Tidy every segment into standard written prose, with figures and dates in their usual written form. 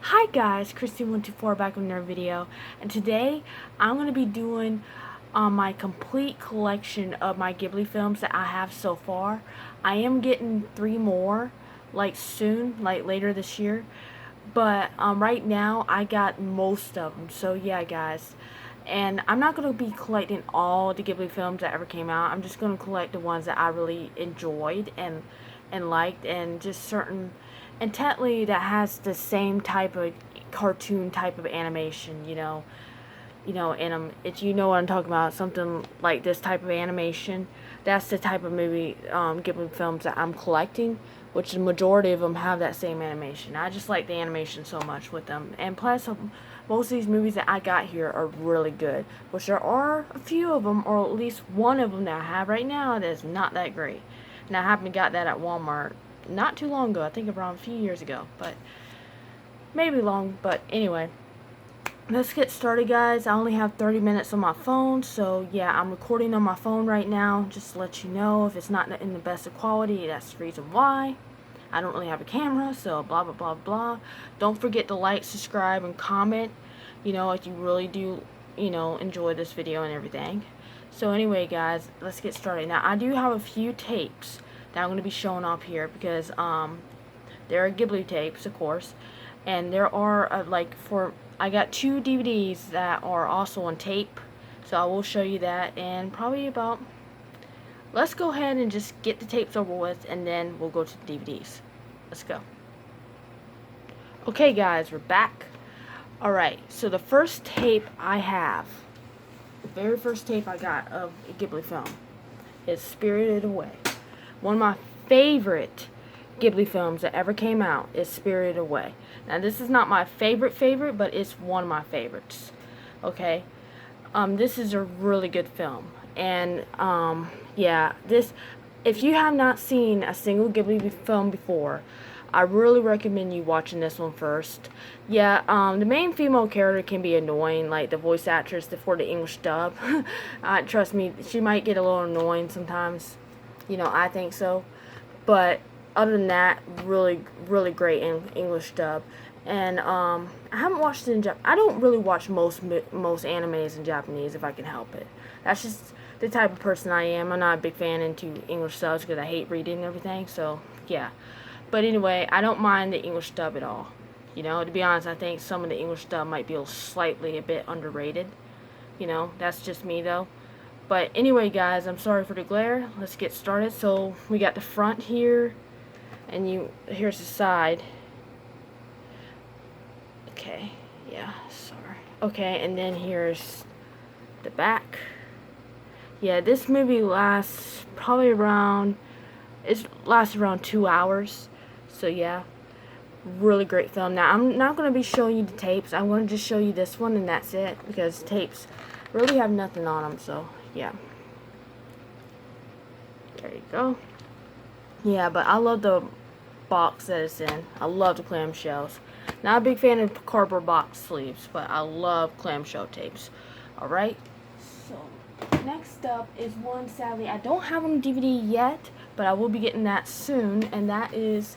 Hi guys, Christy124 back with another video, and today I'm going to be doing my complete collection of my Ghibli films that I have so far. I am getting 3 more, like soon, like later this year, but right now I got most of them, so yeah guys. And I'm not going to be collecting all the Ghibli films that ever came out. I'm just going to collect the ones that I really enjoyed and liked, and just certain intently that has the same type of cartoon type of animation, and it's, you know what I'm talking about, something like this type of animation. That's the type of movie Ghibli films that I'm collecting, which the majority of them have that same animation. I just like the animation so much with them, and plus most of these movies that I got here are really good, which there are a few of them, or at least one of them that I have right now that is not that great. And I happened to got that at Walmart not too long ago. I think around a few years ago, but maybe long. But anyway, let's get started, guys. I only have 30 minutes on my phone, so yeah, I'm recording on my phone right now, just to let you know. If it's not in the best of quality, that's the reason why. I don't really have a camera, so blah blah blah blah. Don't forget to like, subscribe, and comment, if you really do, enjoy this video and everything. So anyway, guys, let's get started. Now, I do have a few tapes that I'm going to be showing off here, because there are Ghibli tapes, of course, and there are I got 2 DVDs that are also on tape, so I will show you that, and probably about, let's go ahead and just get the tapes over with, and then we'll go to the DVDs. Let's go. Okay guys, we're back. Alright, so the first tape I have, the very first tape I got of a Ghibli film is Spirited Away. One of my favorite Ghibli films that ever came out is Spirited Away. Now, this is not my favorite, but it's one of my favorites. Okay, this is a really good film, and yeah, if you have not seen a single Ghibli film before, I really recommend you watching this one first. Yeah, the main female character can be annoying, like the voice actress for the English dub. Trust me, she might get a little annoying sometimes. I think so. But other than that, really, really great in English dub. And I haven't watched it in Japanese. I don't really watch most animes in Japanese if I can help it. That's just the type of person I am. I'm not a big fan into English subs because I hate reading and everything. So yeah. But anyway, I don't mind the English dub at all. To be honest, I think some of the English dub might be slightly a bit underrated. That's just me though. But anyway, guys, I'm sorry for the glare. Let's get started. So we got the front here, and here's the side. Okay, yeah, sorry. Okay, and then here's the back. Yeah, this movie lasts probably lasts around 2 hours. So yeah, really great film. Now, I'm not going to be showing you the tapes. I'm going to just show you this one, and that's it, because tapes really have nothing on them. So yeah, there you go. Yeah, but I love the box that it's in. I love the clamshells. Not a big fan of cardboard box sleeves, but I love clamshell tapes. Alright, so next up is one, sadly, I don't have on DVD yet, but I will be getting that soon, and that is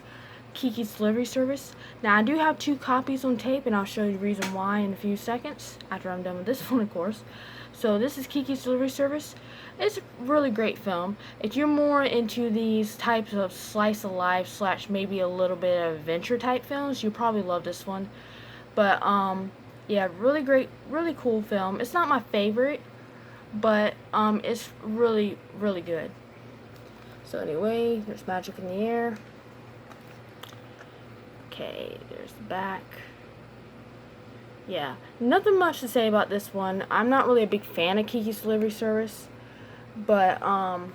Kiki's Delivery Service. Now, I do have 2 copies on tape, and I'll show you the reason why in a few seconds, after I'm done with this one, of course. So this is Kiki's Delivery Service. It's a really great film. If you're more into these types of slice of life / maybe a little bit of adventure type films, you'll probably love this one. But yeah, really great, really cool film. It's not my favorite, but it's really, really good. So anyway, there's magic in the air. Okay, there's the back. Yeah, nothing much to say about this one. I'm not really a big fan of Kiki's Delivery Service, but that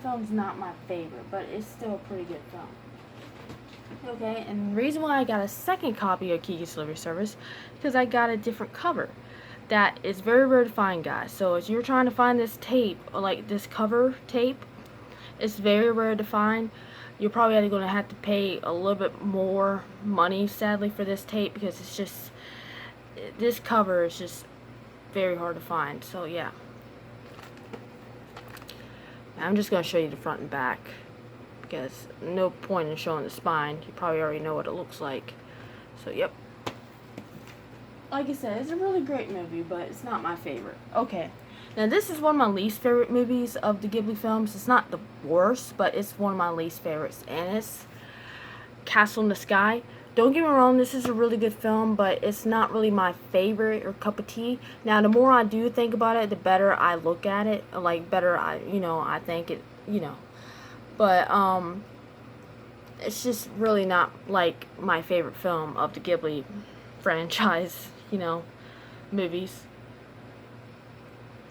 film's not my favorite, but it's still a pretty good film. Okay, and the reason why I got a second copy of Kiki's Delivery Service, because I got a different cover that is very rare to find, guys. So if you're trying to find this tape, or like this cover tape, it's very rare to find. You're probably going to have to pay a little bit more money, sadly, for this tape, because it's just, this cover is just very hard to find. So yeah, I'm just going to show you the front and back. because no point in showing the spine. You probably already know what it looks like. So, yep. Like I said, it's a really great movie, but it's not my favorite. Okay. Now, this is one of my least favorite movies of the Ghibli films. It's not the worst, but it's one of my least favorites. And it's Castle in the Sky. Don't get me wrong, this is a really good film, but it's not really my favorite or cup of tea. Now, the more I do think about it, the better I look at it. Like, better I think it, But, it's just really not, like, my favorite film of the Ghibli franchise, movies.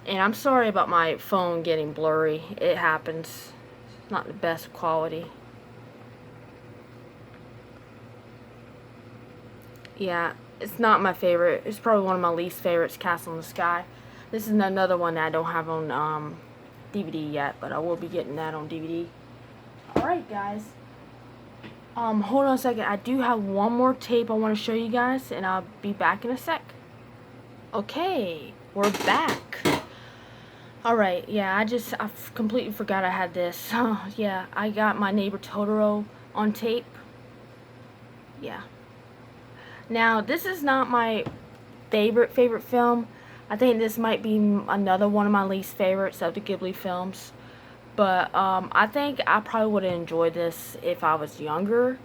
And I'm sorry about my phone getting blurry. It happens. It's not the best quality. Yeah, it's not my favorite. It's probably one of my least favorites, Castle in the Sky. This is another one that I don't have on DVD yet, but I will be getting that on DVD. Alright, guys. Hold on a second. I do have one more tape I want to show you guys, and I'll be back in a sec. Okay, we're back. Alright, yeah, I completely forgot I had this. Yeah, I got My Neighbor Totoro on tape. Yeah. Now, this is not my favorite film. I think this might be another one of my least favorites of the Ghibli films. But I think I probably would have enjoyed this if I was younger.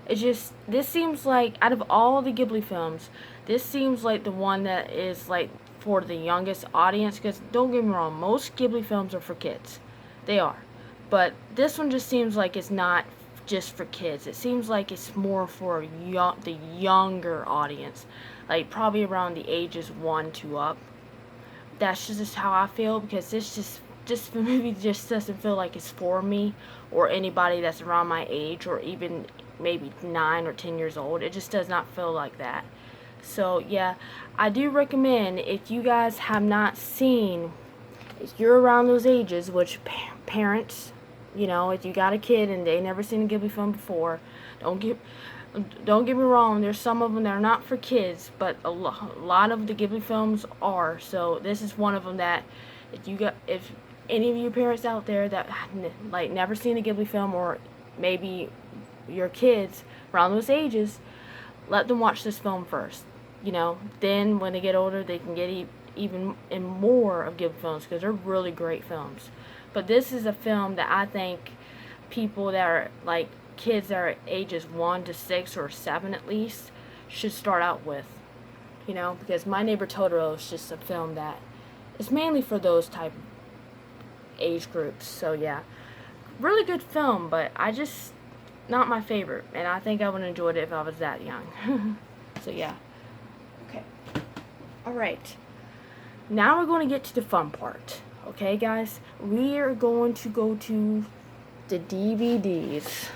This seems like, out of all the Ghibli films, this seems like the one that is like for the youngest audience. Because don't get me wrong, most Ghibli films are for kids. They are. But this one just seems like it's not just for kids. It seems like it's more for the younger audience, like probably around the ages 1 to up. That's just how I feel, because this movie just doesn't feel like it's for me or anybody that's around my age, or even maybe 9 or 10 years old. It just does not feel like that. So yeah, I do recommend, if you guys have not seen, if you're around those ages, which parents, if you got a kid and they never seen a Ghibli film before, don't get me wrong, there's some of them that are not for kids, but a lot of the Ghibli films are. So this is one of them that if any of you parents out there that like never seen a Ghibli film, or maybe your kids around those ages, let them watch this film first. Then when they get older, they can get even in more of Ghibli films, because they're really great films. But this is a film that I think people that are like kids that are ages 1 to 6 or 7 at least should start out with. Because My Neighbor Totoro is just a film that is mainly for those type of age groups. So yeah, really good film, but not my favorite, and I think I would have enjoyed it if I was that young. So yeah. Okay. Alright. Now we're going to get to the fun part. Okay, guys? We are going to go to the DVDs.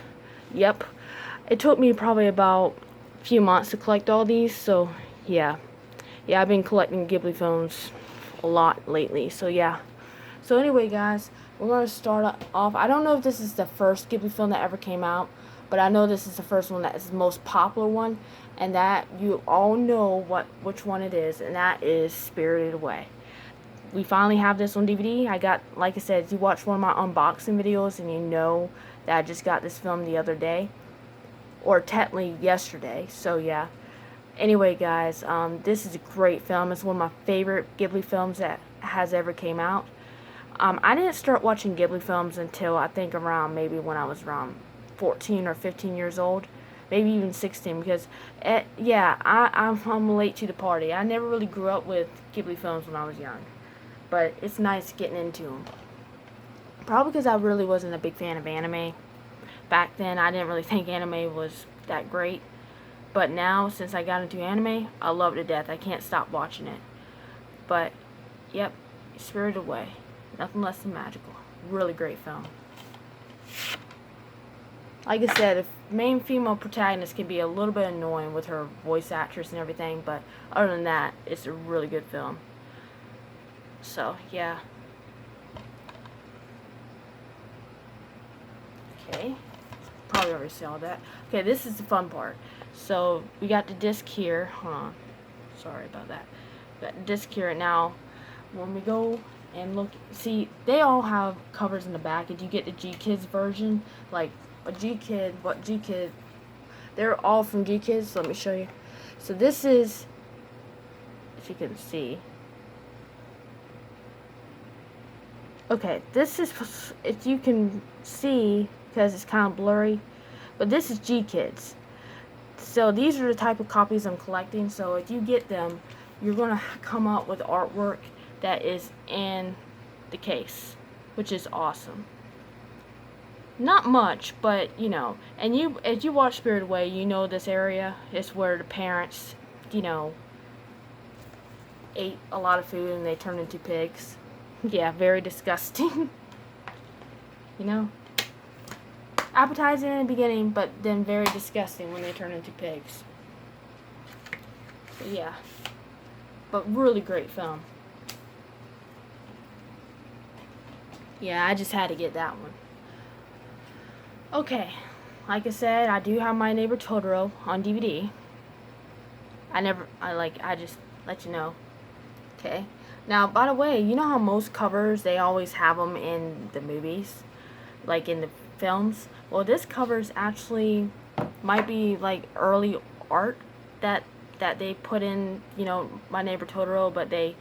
Yep. It took me probably about a few months to collect all these, so yeah. Yeah, I've been collecting Ghibli films a lot lately, so yeah. So anyway, guys, we're going to start off. I don't know if this is the first Ghibli film that ever came out, but I know this is the first one that is the most popular one, and that you all know which one it is, and that is Spirited Away. We finally have this on DVD. Like I said, you watch one of my unboxing videos and you know that I just got this film the other day, or technically yesterday. So yeah. Anyway, guys, this is a great film. It's one of my favorite Ghibli films that has ever came out. I didn't start watching Ghibli films until I think around maybe when I was around 14 or 15 years old, maybe even 16, because yeah, I'm late to the party. I never really grew up with Ghibli films when I was young, but it's nice getting into them. Probably because I really wasn't a big fan of anime. Back then, I didn't really think anime was that great, but now, since I got into anime, I love it to death. I can't stop watching it. But, yep, Spirited Away. Nothing less than magical. Really great film. Like I said, the main female protagonist can be a little bit annoying with her voice actress and everything, but other than that, it's a really good film. So, yeah. Okay. Probably already saw that. Okay, this is the fun part. So, we got the disc here. Hold on. Sorry about that. We got the disc here now. When we go And look, see, they all have covers in the back. If you get the G Kids version, like a G Kid, they're all from G Kids. So let me show you. So this is, if you can see. Okay, this is, if you can see, because it's kind of blurry, but this is G Kids. So these are the type of copies I'm collecting. So if you get them, you're going to come up with artwork that is in the case, which is awesome. Not much, but you know, and if you watch Spirited Away, you know this area is where the parents, you know, ate a lot of food and they turned into pigs. Yeah, very disgusting. You know, appetizing in the beginning, but then very disgusting when they turn into pigs. So yeah, but really great film. Yeah, I just had to get that one. Okay, like I said, I do have My Neighbor Totoro on DVD. I just let you know. Okay. Now, by the way, you know how most covers, they always have them in the movies? Like in the films? Well, this cover's actually, might be like early art that they put in, you know, My Neighbor Totoro, but they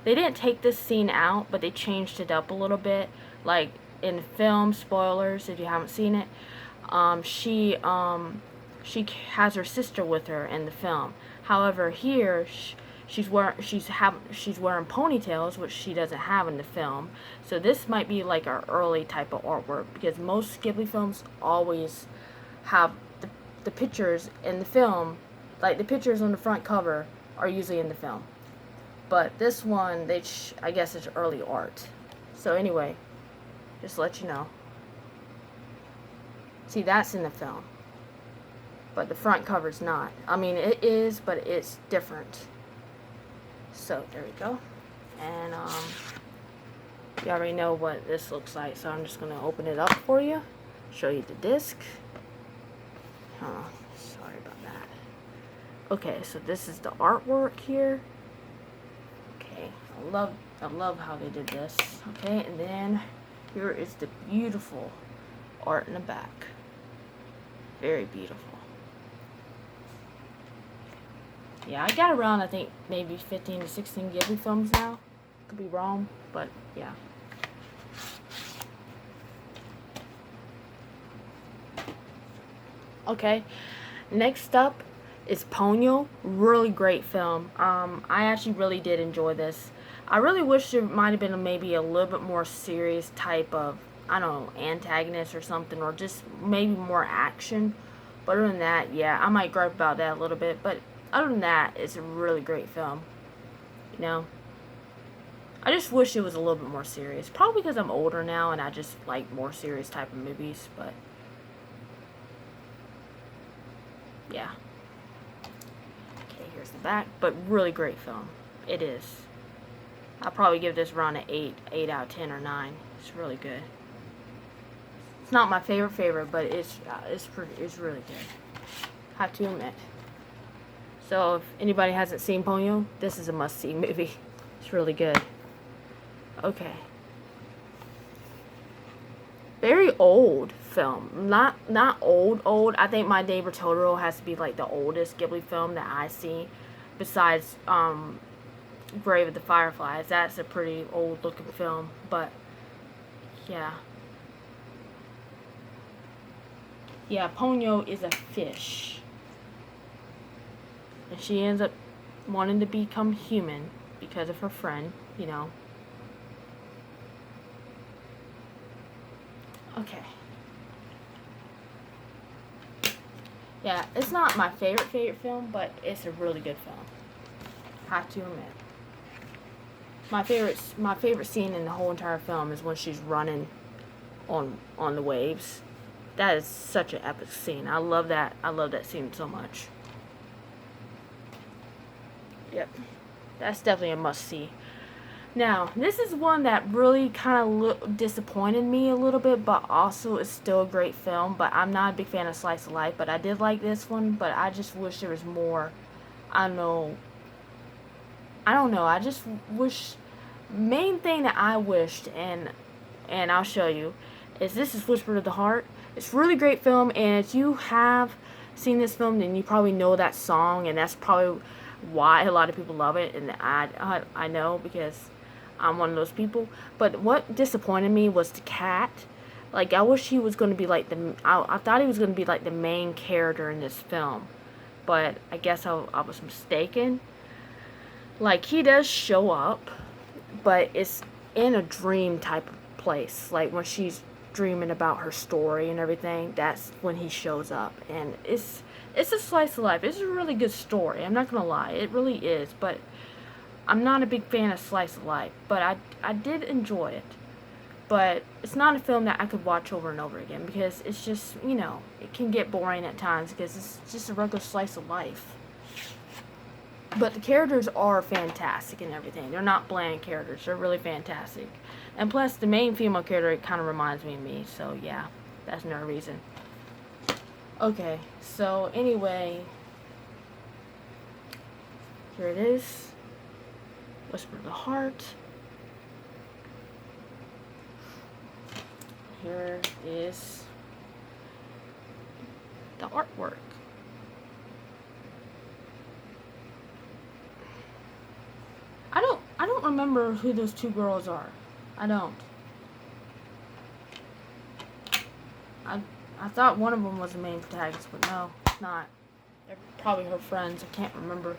didn't take this scene out, but they changed it up a little bit. Like, in the film, spoilers if you haven't seen it, she has her sister with her in the film. However, here she's wearing ponytails, which she doesn't have in the film. So this might be like our early type of artwork, because most Ghibli films always have the pictures in the film, like the pictures on the front cover are usually in the film. But this one, I guess it's early art. So anyway, just to let you know. See, that's in the film, but the front cover's not. I mean, it is, but it's different. So there we go. And you already know what this looks like, so I'm just gonna open it up for you, show you the disc. Oh, sorry about that. Okay, so this is the artwork here. Okay, I love how they did this. Okay, and then here is the beautiful art in the back. Very beautiful. Yeah, I got around, I think, maybe 15 to 16 Ghibli films now. Could be wrong, but yeah. Okay, next up is Ponyo. Really great film. I actually really did enjoy this. I really wish there might have been maybe a little bit more serious type of, I don't know, antagonist or something, or just maybe more action. But other than that, yeah, I might gripe about that a little bit. But other than that, it's a really great film. You know, I just wish it was a little bit more serious. Probably because I'm older now and I just like more serious type of movies. But yeah. Okay, here's the back. But really great film. It is. I'll probably give this around an 8 out of 10 or 9. It's really good. It's not my favorite, but it's really good. Have to admit. So if anybody hasn't seen Ponyo, this is a must-see movie. It's really good. Okay. Very old film. Not old. I think My Neighbor Totoro has to be like the oldest Ghibli film that I see, besides Grave of the Fireflies. That's a pretty old looking film, but yeah. Yeah, Ponyo is a fish. And she ends up wanting to become human because of her friend, you know. Okay. Yeah, it's not my favorite film, but it's a really good film. Have to admit. My favorite scene in the whole entire film is when she's running on the waves. That is such an epic scene. I love that. I love that scene so much. Yep. That's definitely a must-see. Now, this is one that really kind of disappointed me a little bit, but also is still a great film. But I'm not a big fan of Slice of Life, but I did like this one, but I just wish there was more, I don't know, I just wish main thing that I wished, and I'll show you, is this is Whisper of the Heart. It's a really great film, and if you have seen this film, then you probably know that song, and that's probably why a lot of people love it, and I know because I'm one of those people. But what disappointed me was the cat. Like, I wish he was going to be like I thought he was going to be like the main character in this film, but I guess I was mistaken. Like, he does show up, but it's in a dream type of place. Like, when she's dreaming about her story and everything, that's when he shows up. And it's a slice of life. It's a really good story. I'm not gonna lie, it really is. But I'm not a big fan of slice of life. But I did enjoy it. But it's not a film that I could watch over and over again, because it's just, you know, it can get boring at times because it's just a regular slice of life. But the characters are fantastic and everything. They're not bland characters. They're really fantastic. And plus, the main female character, it kind of reminds me of me. So, yeah, that's another reason. Okay, so anyway, here it is. Whisper of the Heart. Here is the artwork. I don't remember who those two girls are. I don't. I thought one of them was the main protagonist, but no, it's not. They're probably her friends. I can't remember.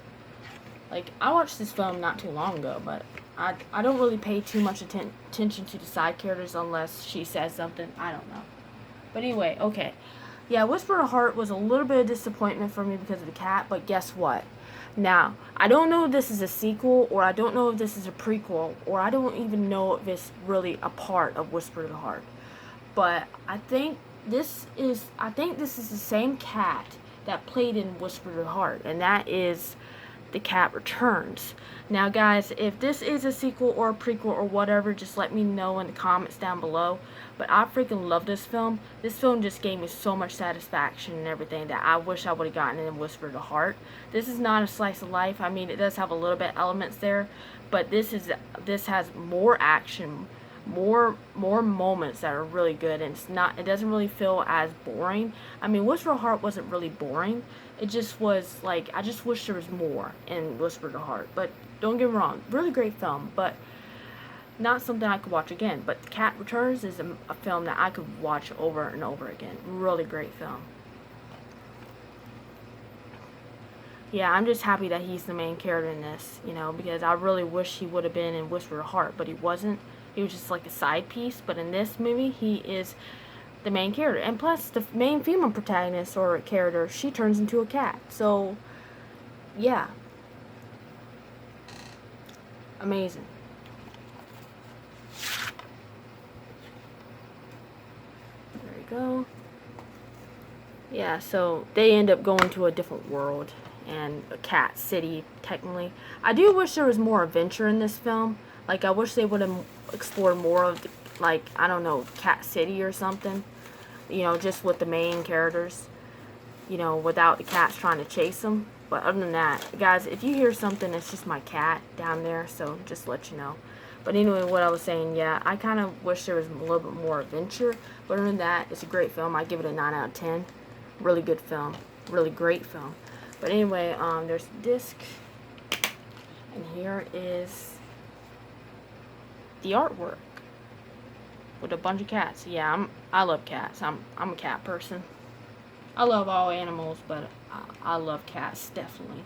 Like, I watched this film not too long ago, but I don't really pay too much attention to the side characters unless she says something. I don't know. But anyway, okay. Yeah, Whisper of Heart was a little bit of disappointment for me because of the cat, but guess what? Now, I don't know if this is a sequel, or I don't know if this is a prequel, or I don't even know if it's really a part of Whisper of the Heart. But I think this is the same cat that played in Whisper of the Heart, and that is The Cat Returns. Now, guys, if this is a sequel or a prequel or whatever, just let me know in the comments down below. But I freaking love this film. This film just gave me so much satisfaction and everything that I wish I would have gotten in Whisper of the Heart. This is not a slice of life. I mean, it does have a little bit elements there, but this has more action, more moments that are really good, and it doesn't really feel as boring. I mean, Whisper of the Heart wasn't really boring. It just was like, I just wish there was more in Whisper of the Heart. But don't get me wrong, really great film, but not something I could watch again. But The Cat Returns is a film that I could watch over and over again. Really great film. Yeah, I'm just happy that he's the main character in this, you know, because I really wish he would have been in Whisper of the Heart, but he wasn't. He was just like a side piece. But in this movie, he is the main character. And plus, the main female protagonist or character, she turns into a cat. So, yeah. Amazing. There we go. Yeah, so they end up going to a different world and a cat city, technically. I do wish there was more adventure in this film. Like, I wish they would have explored more of, the, like, I don't know, Cat City or something. You know, just with the main characters. You know, without the cats trying to chase them. But other than that, guys, if you hear something, it's just my cat down there. So, just to let you know. But anyway, what I was saying, yeah, I kind of wish there was a little bit more adventure. But other than that, it's a great film. I give it a 9 out of 10. Really good film. Really great film. But anyway, there's the disc. And here is the artwork with a bunch of cats. Yeah, I love cats. I'm a cat person. I love all animals, but I love cats, definitely.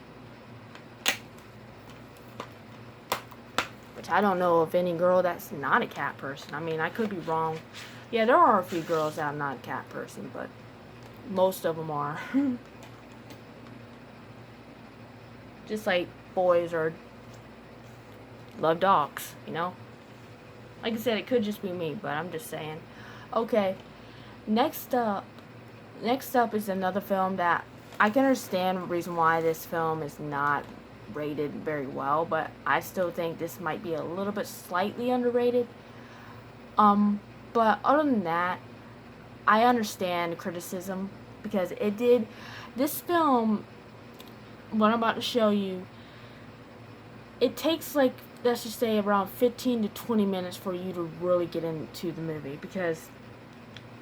Which I don't know of any girl that's not a cat person. I mean, I could be wrong. Yeah, there are a few girls that are not a cat person, but most of them are. Just like boys love dogs, you know? Like I said, it could just be me, but I'm just saying. Okay, next up is another film that I can understand the reason why this film is not rated very well, but I still think this might be a little bit slightly underrated. But other than that, I understand criticism because this film, what I'm about to show you, it takes like let's just say around 15 to 20 minutes for you to really get into the movie, because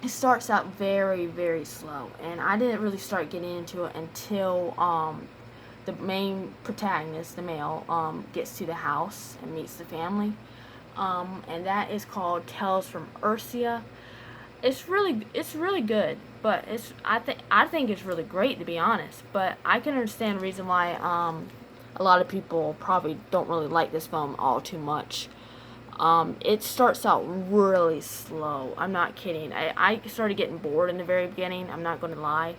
it starts out very, very slow, and I didn't really start getting into it until the main protagonist, the male, gets to the house and meets the family, and that is called Tales from Ursia. It's really good, but I think it's really great, to be honest. But I can understand the reason why a lot of people probably don't really like this film all too much. It starts out really slow. I'm not kidding. I started getting bored in the very beginning. I'm not going to lie.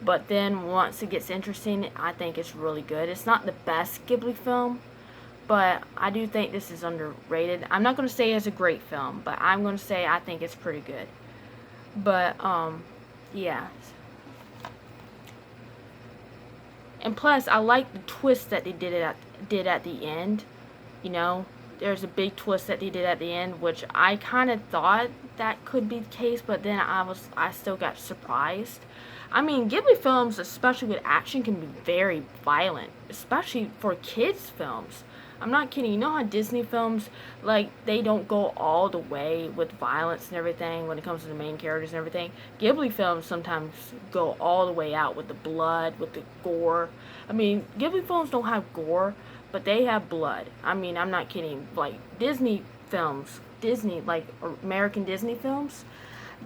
But then once it gets interesting, I think it's really good. It's not the best Ghibli film, but I do think this is underrated. I'm not going to say it's a great film, but I'm going to say I think it's pretty good. But, yeah. And plus, I like the twist that they did at the end. You know, there's a big twist that they did at the end, which I kind of thought that could be the case, but then I still got surprised. I mean, Ghibli films, especially with action, can be very violent, especially for kids' films. I'm not kidding. You know how Disney films, like, they don't go all the way with violence and everything when it comes to the main characters and everything? Ghibli films sometimes go all the way out with the blood, with the gore. I mean, Ghibli films don't have gore, but they have blood. I mean, I'm not kidding. Like, Disney films, like American Disney films,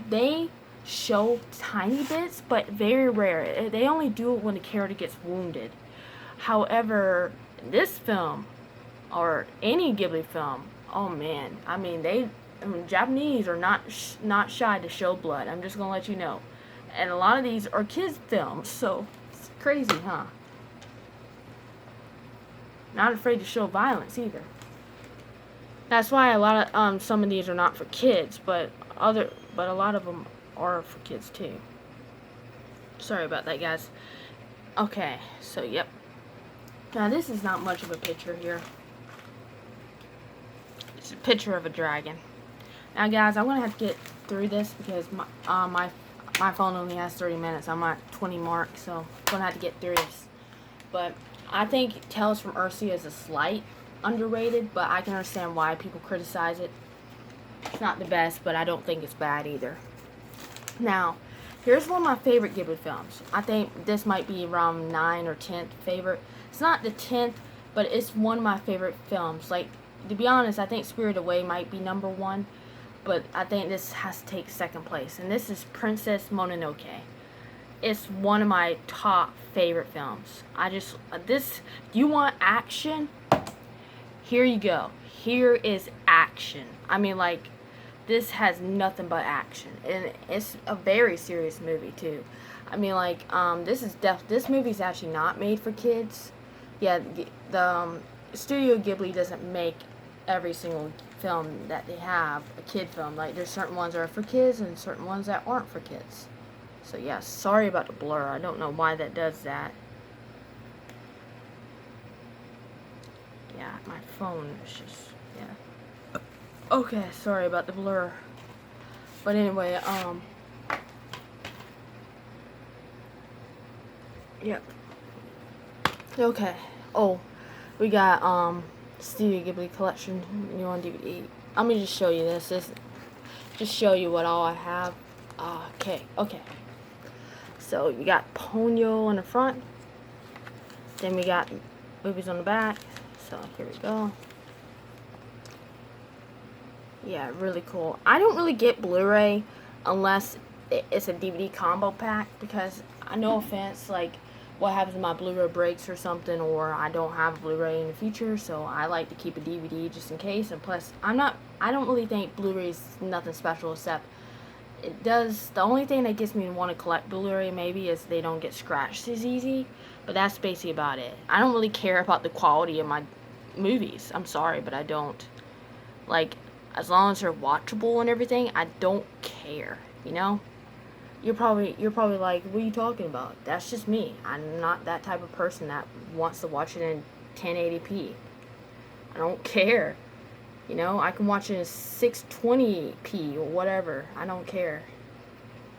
they show tiny bits, but very rare. They only do it when the character gets wounded. However, this film, or any Ghibli film, oh man, I mean, Japanese are not shy to show blood. I'm just gonna let you know. And a lot of these are kids films, so it's crazy, huh? Not afraid to show violence either. That's why a lot of some of these are not for kids, but a lot of them are for kids too. Sorry about that, guys. Okay, so yep. Now this is not much of a picture here. It's a picture of a dragon. Now, guys, I'm gonna have to get through this because my phone only has 30 minutes. I'm at 20 mark, so I'm gonna have to get through this. But I think Tales from Ursia is a slight underrated, but I can understand why people criticize it. It's not the best, but I don't think it's bad either. Now, here's one of my favorite Ghibli films. I think this might be around 9 or 10th favorite. It's not the 10th, but it's one of my favorite films. Like, to be honest, I think Spirited Away might be number 1, but I think this has to take second place. And this is Princess Mononoke. It's one of my top favorite films. You want action? Here you go. Here is action. I mean, like, this has nothing but action, and it's a very serious movie too. I mean, like, this movie's actually not made for kids. Yeah, the Studio Ghibli doesn't make every single film that they have a kid film. Like, there's certain ones that are for kids and certain ones that aren't for kids. So yeah, sorry about the blur. I don't know why that does that. Yeah, my phone is just, yeah. Okay, sorry about the blur. But anyway, yep. Okay. Oh, we got, Studio Ghibli collection, new on DVD. Let me just show you this. Just show you what all I have. Okay. So, you got Ponyo on the front. Then we got movies on the back. So, here we go. Yeah, really cool. I don't really get Blu-ray unless it's a DVD combo pack, because, no offense, like, what happens if my Blu-ray breaks or something, or I don't have a Blu-ray in the future, so I like to keep a DVD just in case. And plus, I don't really think Blu-ray is nothing special, except the only thing that gets me to want to collect Blu-ray maybe is they don't get scratched as easy, but that's basically about it. I don't really care about the quality of my movies. I'm sorry, but I don't. Like, as long as they're watchable and everything, I don't care, you know? You're probably like, what are you talking about? That's just me. I'm not that type of person that wants to watch it in 1080p. I don't care. You know, I can watch it in 620p or whatever. I don't care.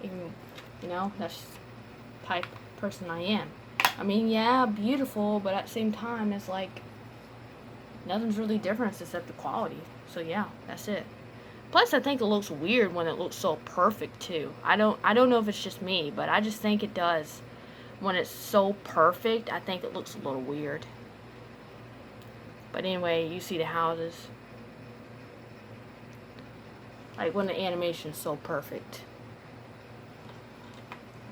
Even, you know, that's the type of person I am. I mean, yeah, beautiful, but at the same time, it's like, nothing's really different except the quality. So yeah, that's it. Plus, I think it looks weird when it looks so perfect too. I don't know if it's just me, but I just think it does. When it's so perfect, I think it looks a little weird. But anyway, you see the houses. Like when the animation's so perfect.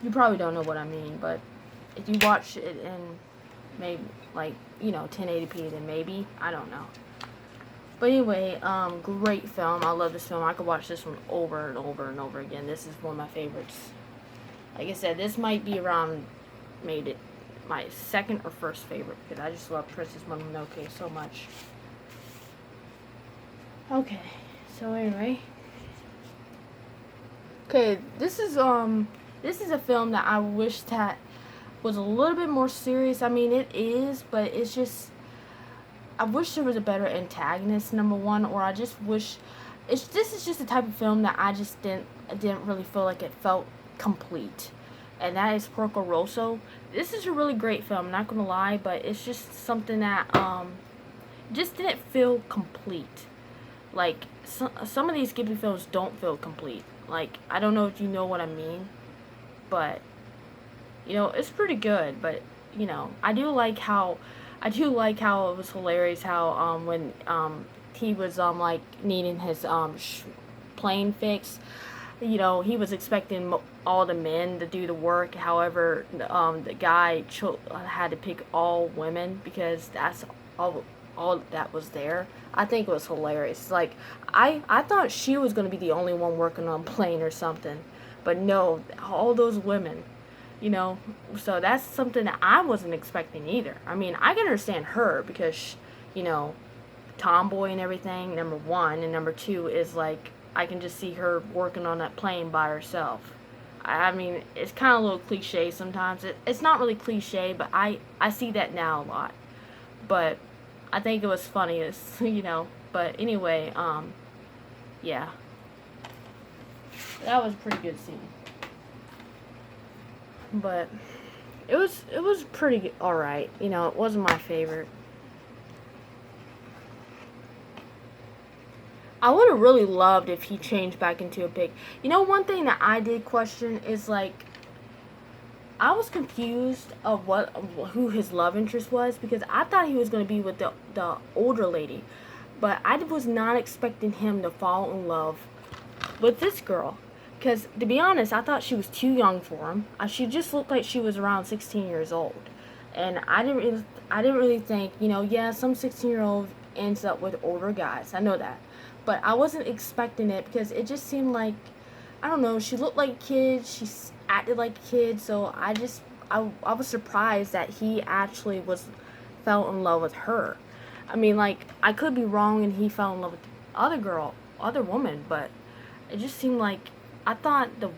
You probably don't know what I mean, but if you watch it in maybe like, 1080p, then maybe, I don't know. But anyway, great film. I love this film. I could watch this one over and over and over again. This is one of my favorites. Like I said, this might be around, made it my second or first favorite, because I just love Princess Mononoke so much. Okay, so anyway. Okay, this is a film that I wish that was a little bit more serious. I mean, it is, but it's just, I wish there was a better antagonist, number one, or I just wish, this is just the type of film that I just didn't really feel like it felt complete. And that is Porco Rosso. This is a really great film, I'm not gonna lie, but it's just something that just didn't feel complete. Like some of these Ghibli films don't feel complete. Like, I don't know if you know what I mean, but it's pretty good. But I do like how it was hilarious how when he was like needing his plane fixed. He was expecting all the men to do the work. However, the guy had to pick all women because that's all that was there. I think it was hilarious. Like, I thought she was going to be the only one working on plane or something. But no, all those women, So that's something that I wasn't expecting either. I mean, I can understand her because, tomboy and everything, number one. And number two is, like, I can just see her working on that plane by herself. I mean, it's kind of a little cliche sometimes. It's not really cliche, but I see that now a lot. But I think it was funny, But anyway, yeah. That was a pretty good scene. But it was pretty alright. It wasn't my favorite. I would have really loved if he changed back into a pig. One thing that I did question is, like, I was confused of who his love interest was, because I thought he was going to be with the older lady, but I was not expecting him to fall in love with this girl, because to be honest, I thought she was too young for him. She just looked like she was around 16 years old, and I didn't really think, yeah, some 16-year-old ends up with older guys. I know that. But I wasn't expecting it because it just seemed like, I don't know, she looked like a kid, she acted like a kid, so I was surprised that he actually fell in love with her. I mean, like, I could be wrong and he fell in love with the other woman, but it just seemed like, I thought the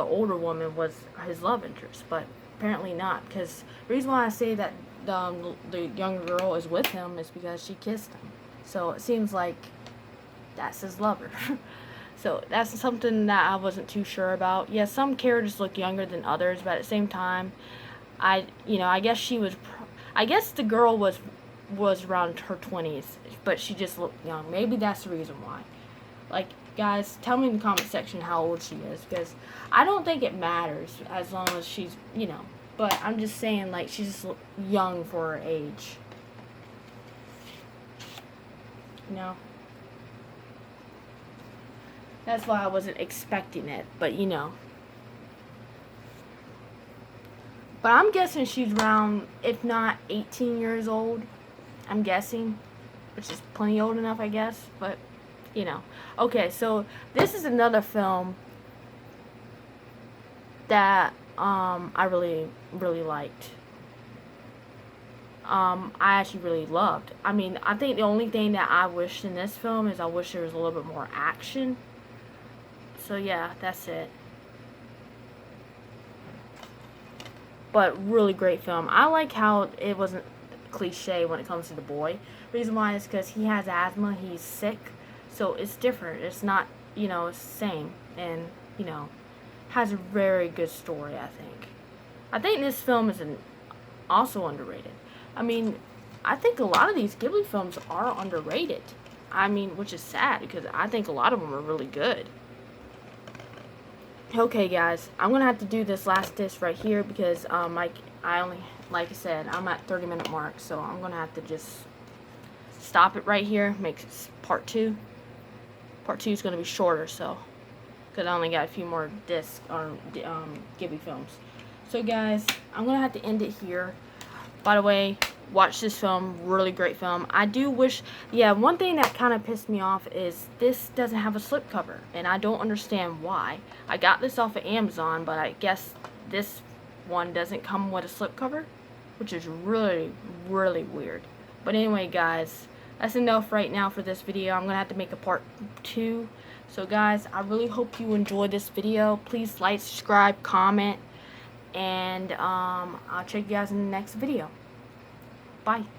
older woman was his love interest, but apparently not, because the reason why I say that the younger girl is with him is because she kissed him. So it seems like that's his lover. So that's something that I wasn't too sure about. Yeah, some characters look younger than others, but at the same time, I guess the girl was around her 20s, but she just looked young. Maybe that's the reason why. Like, guys, tell me in the comment section how old she is, because I don't think it matters as long as she's, but I'm just saying, like, she's just young for her age. That's why I wasn't expecting it, but But I'm guessing she's around, if not 18 years old, I'm guessing, which is plenty old enough, I guess, but, Okay, so this is another film that, I really, really liked. I actually really loved. I mean, I think the only thing that I wished in this film is I wish there was a little bit more action. So yeah, that's it. But really great film. I like how it wasn't cliche when it comes to the boy. Reason why is because he has asthma, he's sick, so it's different. It's not, it's the same, and has a very good story. I think this film is also underrated. I mean, I think a lot of these Ghibli films are underrated. I mean, which is sad because I think a lot of them are really good. Okay, guys, I'm gonna have to do this last disc right here because like I said, I'm at 30-minute mark, so I'm gonna have to just stop it right here. Make part two. Part two is gonna be shorter, so because I only got a few more discs on Ghibli films. So, guys, I'm gonna have to end it here. By the way, watch this film, really great film. I do wish, yeah, one thing that kind of pissed me off is this doesn't have a slipcover, and I don't understand why. I got this off of Amazon, but I guess this one doesn't come with a slipcover, which is really, really weird. But anyway, guys, that's enough right now for this video. I'm gonna have to make a part 2. So, guys, I really hope you enjoyed this video. Please like, subscribe, comment, and I'll check you guys in the next video. Bye.